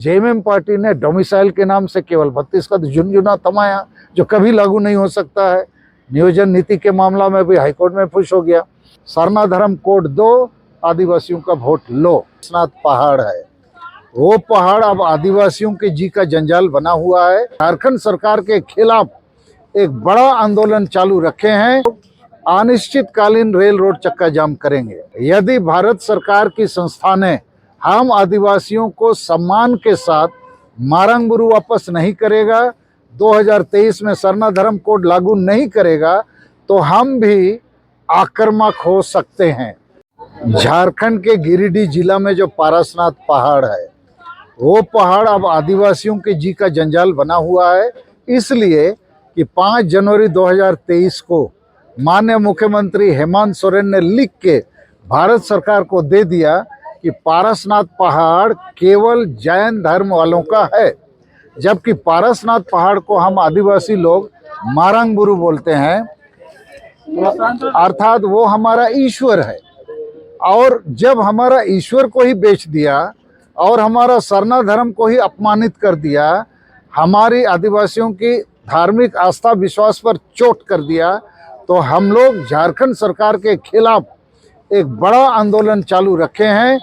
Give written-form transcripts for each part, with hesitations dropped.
JMM party ने domicile के नाम से केवल 32 का झुनझुना थमाया जो कभी लागू नहीं हो सकता है। नियोजन नीति के मामला में भी हाईकोर्ट में पुश हो गया। सरना धर्म कोड 2, आदिवासियों का वोट लो। पारसनाथ पहाड़ है, वो पहाड़ अब आदिवासियों के जी का जंजाल बना हुआ है। झारखंड सरकार के खिलाफ एक बड़ा आंदोलन चालू रखे हैं। अनिश्चितकालीन रेल रोड चक्का जाम करेंगे यदि भारत सरकार की संस्थानें हम आदिवासियों को सम्मान के साथ मारंगबुरु वापस नहीं करेगा, 2023 में सरना धर्म कोड लागू नहीं करेगा, तो हम भी आक्रामक हो सकते हैं। झारखंड के गिरिडीह जिला में जो पारसनाथ पहाड़ है, वो पहाड़ अब आदिवासियों के जी का जंजाल बना हुआ है, इसलिए कि 5 जनवरी 2023 को माननीय मुख्यमंत्री हेमंत सोरेन ने लिख के भारत सरकार को दे दिया कि पारसनाथ पहाड़ केवल जैन धर्म वालों का है, जबकि पारसनाथ पहाड़ को हम आदिवासी लोग मारंगबुरु बोलते हैं, अर्थात वो हमारा ईश्वर है। और जब हमारा ईश्वर को ही बेच दिया और हमारा सरना धर्म को ही अपमानित कर दिया, हमारी आदिवासियों की धार्मिक आस्था विश्वास पर चोट कर दिया, तो हम लोग झारखंड सरकार के खिलाफ एक बड़ा आंदोलन चालू रखे हैं।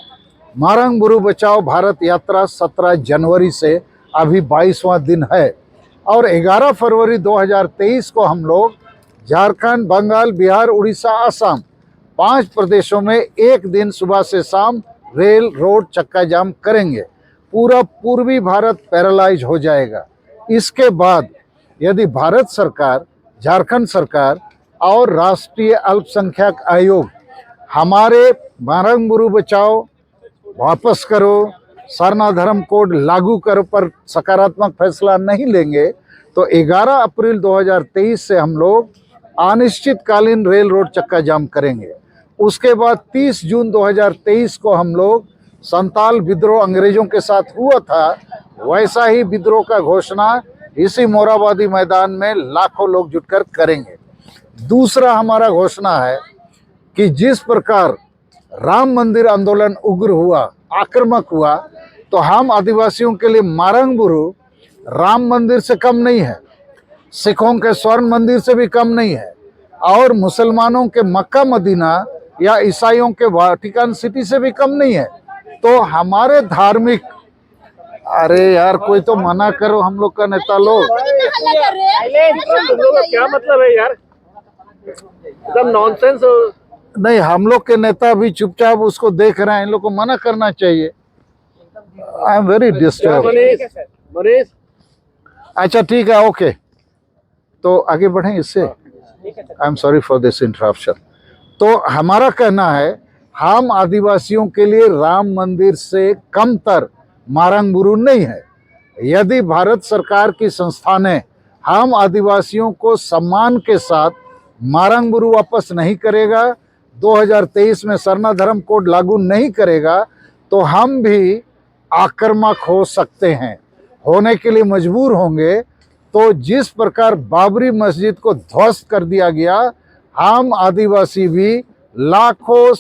मारंगबुरु बचाओ भारत यात्रा 17 जनवरी से अभी 22वां दिन है और 11 फरवरी 2023 को हम लोग झारखंड, बंगाल, बिहार, उड़ीसा, असम 5 प्रदेशों में एक दिन सुबह से शाम रेल रोड चक्का जाम करेंगे। पूरा पूर्वी भारत पैरालाइज हो जाएगा। इसके बाद यदि भारत सरकार, झारखंड सरकार और राष्ट्रीय अल्पसंख्यक आयोग हमारे मारंगबुरु बचाओ, वापस करो, सरना धर्म कोड लागू करो पर सकारात्मक फैसला नहीं लेंगे, तो 11 अप्रैल 2023 से हम लोग अनिश्चितकालीन रेल रोड चक्का जाम करेंगे। उसके बाद 30 जून 2023 को हम लोग संताल विद्रोह अंग्रेजों के साथ हुआ था, वैसा ही विद्रोह का घोषणा इसी मोरहाबादी मैदान में लाखों लोग जुटकर करेंगे। दूसरा हमारा घोषणा है कि जिस प्रकार राम मंदिर आंदोलन उग्र हुआ, आक्रामक हुआ, तो हम आदिवासियों के लिए मारंगबुरु राम मंदिर से कम नहीं है, सिखों के स्वर्ण मंदिर से भी कम नहीं है, और मुसलमानों के मक्का मदीना या ईसाइयों के वाटिकन सिटी से भी कम नहीं है। तो हमारे धार्मिक, अरे यार कोई तो मना करो, हम लोग का नेता लोग। क्या मतलब है यार, एकदम नॉनसेंस। नहीं, हम लोग के नेता भी चुपचाप उसको देख रहे हैं, इन लोग को मना करना चाहिए। I am very disturb. Manish, अच्छा ठीक है, ओके, तो आगे बढ़ें इससे। I am sorry for this interruption. तो हमारा कहना है, हम आदिवासियों के लिए राम मंदिर से कमतर मारंगबुरु नहीं है। यदि भारत सरकार की संस्थानें हम आदिवासियों को सम्मान के साथ मारंगबुरु वापस नहीं करेगा, 2023 में सरना धर्म कोड लागू नहीं करेगा, तो हम भी आक्रामक हो सकते हैं, होने के लिए मजबूर होंगे। तो जिस प्रकार बाबरी मस्जिद को ध्वस्त कर दिया गया, हम आदिवासी भी लाखों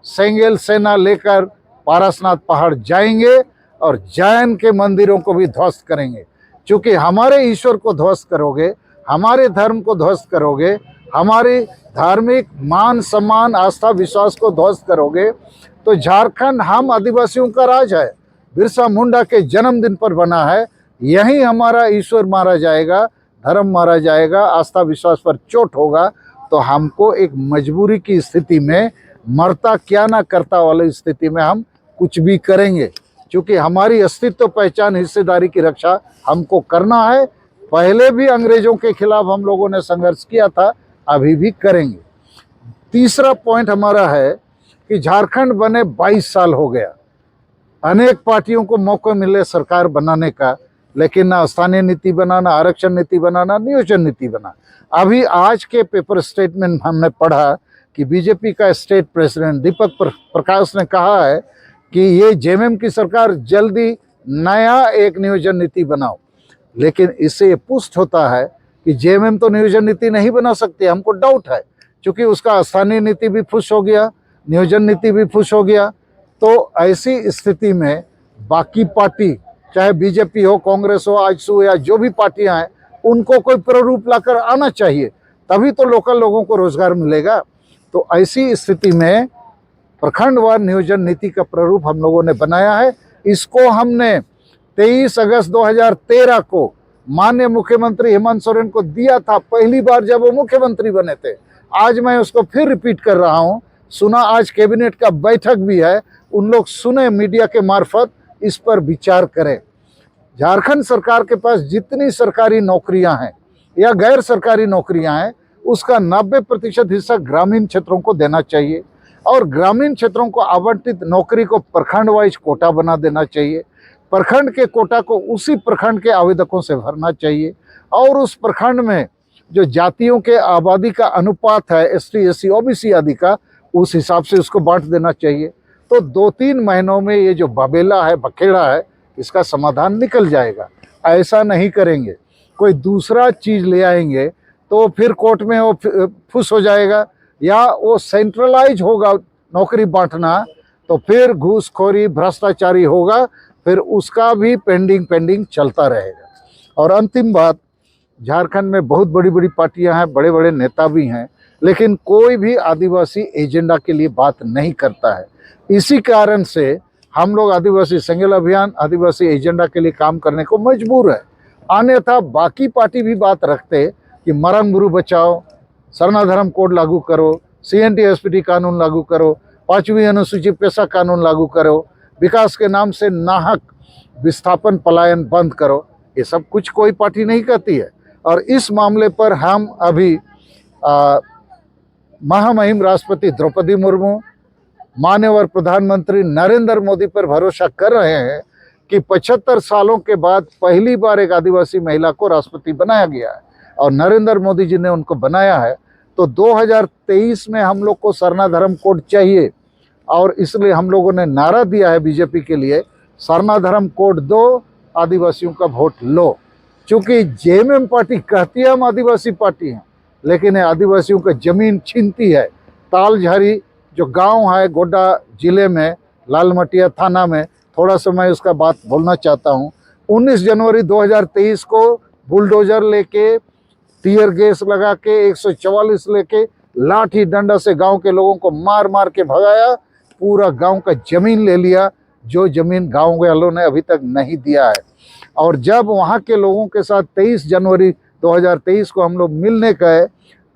सेंगेल सेना लेकर पारसनाथ पहाड़ जाएंगे और जैन के मंदिरों को भी ध्वस्त करेंगे। क्योंकि हमारे ईश्वर को ध्वस्त करोगे, हमारे धर्म को ध्वस्त करोगे, हमारी धार्मिक मान सम्मान आस्था विश्वास को ध्वस्त करोगे, तो झारखंड हम आदिवासियों का राज है, बिरसा मुंडा के जन्मदिन पर बना है। यहीं हमारा ईश्वर मारा जाएगा, धर्म मारा जाएगा, आस्था विश्वास पर चोट होगा, तो हमको एक मजबूरी की स्थिति में, मरता क्या ना करता वाली स्थिति में हम कुछ भी करेंगे, क्योंकि हमारी अस्तित्व पहचान हिस्सेदारी की रक्षा हमको करना है। पहले भी अंग्रेजों के खिलाफ हम लोगों ने संघर्ष किया था, अभी भी करेंगे। तीसरा पॉइंट हमारा है कि झारखंड बने 22 साल हो गया, अनेक पार्टियों को मौका मिले सरकार बनाने का, लेकिन ना स्थानीय नीति बना, ना आरक्षण नीति बना, ना नियोजन नीति बना। अभी आज के पेपर स्टेटमेंट हमने पढ़ा कि बीजेपी का स्टेट प्रेसिडेंट दीपक प्रकाश ने कहा है कि ये जेएमएम की सरकार जल्दी नया एक नियोजन नीति बनाओ, लेकिन इससे ये पुष्ट होता है कि जेएमएम तो नियोजन नीति नहीं बना सकती। हमको डाउट है, क्योंकि उसका स्थानीय नीति भी फुस हो गया, नियोजन नीति भी फुस हो गया। तो ऐसी स्थिति में बाकी पार्टी चाहे बीजेपी हो, कांग्रेस हो, आजसू या जो भी पार्टियां हैं, उनको कोई प्रारूप लाकर आना चाहिए, तभी तो लोकल लोगों को रोजगार मिलेगा। तो ऐसी स्थिति में प्रखंडवार नियोजन नीति का प्रारूप हम लोगों ने बनाया है। इसको हमने 23 अगस्त 2013 को माननीय मुख्यमंत्री हेमंत सोरेन को दिया था, पहली बार जब वो मुख्यमंत्री बने थे। आज मैं उसको फिर रिपीट कर रहा हूं। सुना आज कैबिनेट का बैठक भी है, उन लोग सुने मीडिया के मार्फत, इस पर विचार करें। झारखंड सरकार के पास जितनी सरकारी नौकरियां हैं या गैर सरकारी नौकरियां हैं, उसका 90% हिस्सा ग्रामीण क्षेत्रों को देना चाहिए और ग्रामीण क्षेत्रों को आवंटित नौकरी को प्रखंड वाइज कोटा बना देना चाहिए। प्रखंड के कोटा को उसी प्रखंड के आवेदकों से भरना चाहिए और उस प्रखंड में जो जातियों के आबादी का अनुपात है, एसटी, एससी, ओबीसी आदि का, उस हिसाब से उसको बांट देना चाहिए। तो 2-3 महीनों में ये जो बबेला है, बखेड़ा है, इसका समाधान निकल जाएगा। ऐसा नहीं करेंगे, कोई दूसरा चीज ले आएंगे तो फिर कोर्ट में वो फुस हो जाएगा, या वो सेंट्रलाइज होगा नौकरी बांटना, तो फिर घूसखोरी, भ्रष्टाचारी होगा, फिर उसका भी पेंडिंग चलता रहेगा। और अंतिम बात, झारखंड में बहुत बड़ी बड़ी पार्टियां हैं, बड़े बड़े नेता भी हैं, लेकिन कोई भी आदिवासी एजेंडा के लिए बात नहीं करता है। इसी कारण से हम लोग आदिवासी संगेल अभियान आदिवासी एजेंडा के लिए काम करने को मजबूर है। अन्यथा बाकी पार्टी भी बात रखते कि मरंगबुरु बचाओ, सरना धर्म कोड लागू करो, CNT SPT कानून लागू करो, 5वीं अनुसूची पेशा कानून लागू करो, विकास के नाम से नाहक विस्थापन पलायन बंद करो। ये सब कुछ कोई पार्टी नहीं कहती है। और इस मामले पर हम अभी महामहिम राष्ट्रपति द्रौपदी मुर्मू, माननीय प्रधानमंत्री नरेंद्र मोदी पर भरोसा कर रहे हैं कि 75 सालों के बाद पहली बार एक आदिवासी महिला को राष्ट्रपति बनाया गया है और नरेंद्र मोदी जी ने उनको बनाया है। तो 2023 में हम लोग को सरना धर्म कोड चाहिए और इसलिए हम लोगों ने नारा दिया है बीजेपी के लिए, सरना धर्म कोड दो, आदिवासियों का वोट लो। चूंकि JMM पार्टी कहती है हम आदिवासी पार्टी हैं, लेकिन आदिवासियों का जमीन छीनती है। तालझारी जो गांव है गोड्डा जिले में, लालमटिया थाना में, थोड़ा सा मैं उसका बात बोलना चाहता हूं। 19 जनवरी 2023 को बुलडोजर लेके, टीयर गैस लगा के, 144 लेके, लाठी डंडा से गांव के लोगों को मार मार के भगाया, पूरा गांव का जमीन ले लिया, जो जमीन गांव वालों ने अभी तक नहीं दिया है। और जब वहां के लोगों के साथ 23 जनवरी 2023 को हम लोग मिलने गए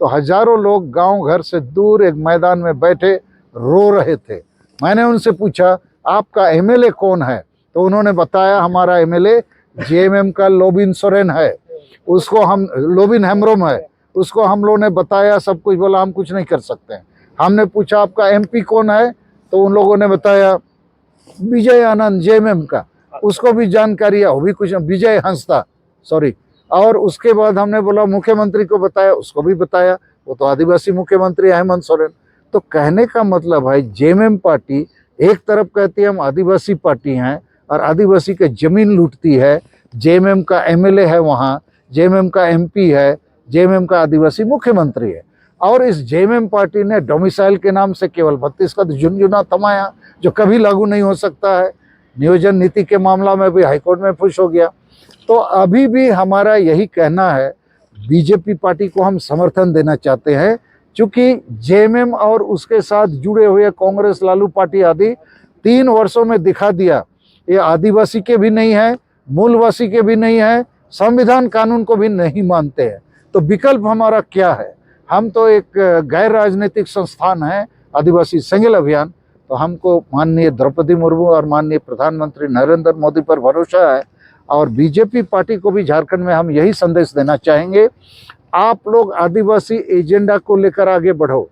तो हजारों लोग गांव घर से दूर एक मैदान में बैठे रो रहे थे। मैंने उनसे पूछा आपका MLA कौन है, तो उन्होंने बताया हमारा MLA JMM का लोबिन सोरेन है, उसको हम लोबिन हेम्ब्रोम है, उसको हम लोगों ने बताया सब कुछ, बोला हम कुछ नहीं कर सकते हैं। हमने पूछा आपका MP कौन है, तो उन लोगों ने बताया विजय आनंद JMM का, उसको भी जानकारी है, वो भी कुछ, विजय हंसता सॉरी। और उसके बाद हमने बोला मुख्यमंत्री को बताया, उसको भी बताया, वो तो आदिवासी मुख्यमंत्री हेमंत सोरेन। तो कहने का मतलब है JMM पार्टी एक तरफ कहती है हम आदिवासी पार्टी हैं और आदिवासी के जमीन लूटती है, JMM का MLA है वहाँ, JMM का MP है, JMM का आदिवासी मुख्यमंत्री है। और इस JMM पार्टी ने डोमिसाइल के नाम से केवल 32 का झुनझुना थमाया, जो कभी लागू नहीं हो सकता है। नियोजन नीति के मामला में भी हाईकोर्ट में पुश हो गया। तो अभी भी हमारा यही कहना है, बीजेपी पार्टी को हम समर्थन देना चाहते हैं, क्योंकि JMM और उसके साथ जुड़े हुए कांग्रेस, लालू पार्टी आदि 3 वर्षों में दिखा दिया ये आदिवासी के भी नहीं है, मूलवासी के भी नहीं है, संविधान कानून को भी नहीं मानते हैं। तो विकल्प हमारा क्या है? हम तो एक गैर राजनीतिक संस्थान है आदिवासी संगेल अभियान। तो हमको माननीय द्रौपदी मुर्मू और माननीय प्रधानमंत्री नरेंद्र मोदी पर भरोसा है। और बीजेपी पार्टी को भी झारखंड में हम यही संदेश देना चाहेंगे, आप लोग आदिवासी एजेंडा को लेकर आगे बढ़ो,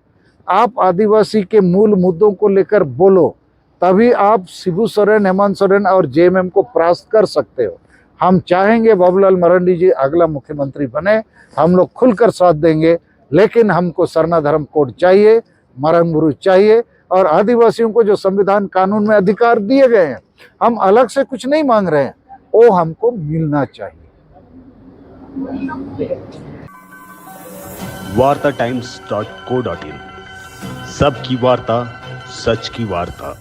आप आदिवासी के मूल मुद्दों को लेकर बोलो, तभी आप शिबू सोरेन, हेमंत सोरेन और JMM को परास्त कर सकते हो। हम चाहेंगे बाबूलाल मरांडी जी अगला मुख्यमंत्री बने, हम लोग खुलकर साथ देंगे, लेकिन हमको सरना धर्म कोड चाहिए, मरंगबुरु चाहिए और आदिवासियों को जो संविधान कानून में अधिकार दिए गए हैं, हम अलग से कुछ नहीं मांग रहे हैं, वो हमको मिलना चाहिए। wartatimes.co.in सबकी वार्ता, सच की वार्ता।